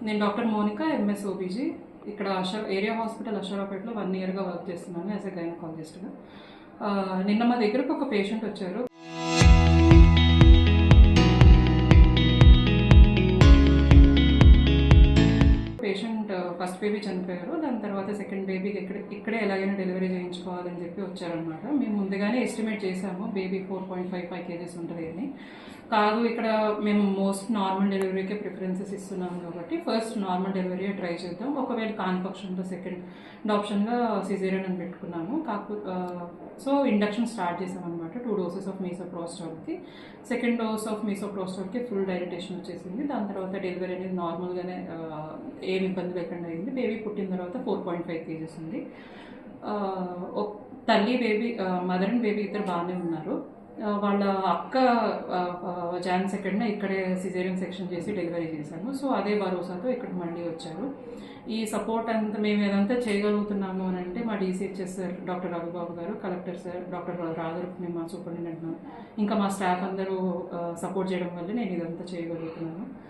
నేను doctor Monica, MS OBG. ఇక్కడ area hospital అషరాపేటలో 1 ఇయర్గా work చేస్తున్నాను యాజ్ ఎ గైనకాలజిస్ట్గా. నిన్న మా దగ్గరకు ఒక పేషెంట్ వచ్చారు. పేషెంట్ ఫస్ట్ బేబీ చనిపోయారు. దాని తర్వాత సెకండ్ బేబీకి ఇక్కడే ఎలాగైనా డెలివరీ చేయించుకోవాలని చెప్పి వచ్చారనమాట. మేము ముందుగానే ఎస్టిమేట్ చేసాము బేబీ 4.55 కేజీస్ ఉంటుంది అని. కాదు, ఇక్కడ మేము మోస్ట్ నార్మల్ డెలివరీకే ప్రిఫరెన్సెస్ ఇస్తున్నాము కాబట్టి ఫస్ట్ నార్మల్ డెలివరీ ట్రై చేద్దాం. ఒకవేళ కాని పక్షంలో సెకండ్ ఆప్షన్గా సిజేరియన్ అని పెట్టుకున్నాము. కాకపోతే సో ఇండక్షన్ స్టార్ట్ చేసామన్నమాట. 2 డోసెస్ ఆఫ్ మీసోప్రోస్టాల్కి. సెకండ్ డోస్ ఆఫ్ మీసోప్రోస్టాల్కి ఫుల్ డైలటేషన్ వచ్చేసింది. దాని తర్వాత డెలివరీ అనేది నార్మల్గానే ఏమి ఇబ్బంది లేకుండా అయింది. బేబీ పుట్టిన తర్వాత 4.5 కేజీస్ ఉంది. తల్లి బేబీ, మదర్ అండ్ బేబీ ఇద్దరు బాగానే ఉన్నారు. వాళ్ళ అక్క జాన్ 2న ఇక్కడే సిజేరియన్ సెక్షన్ చేసి డెలివరీ చేశాము. సో అదే భరోసాతో ఇక్కడికి మళ్ళీ వచ్చారు. ఈ సపోర్ట్ అంతా మేము ఏదంతా చేయగలుగుతున్నాము అని అంటే మా డీసీహెచ్ఎస్ సార్ డాక్టర్ రఘుబాబు గారు, కలెక్టర్ సార్ డాక్టర్ రాజరత్ని, మా సూపరింటెండెంట్, ఇంకా మా స్టాఫ్ అందరూ సపోర్ట్ చేయడం వల్ల నేను ఇదంతా చేయగలుగుతున్నాను.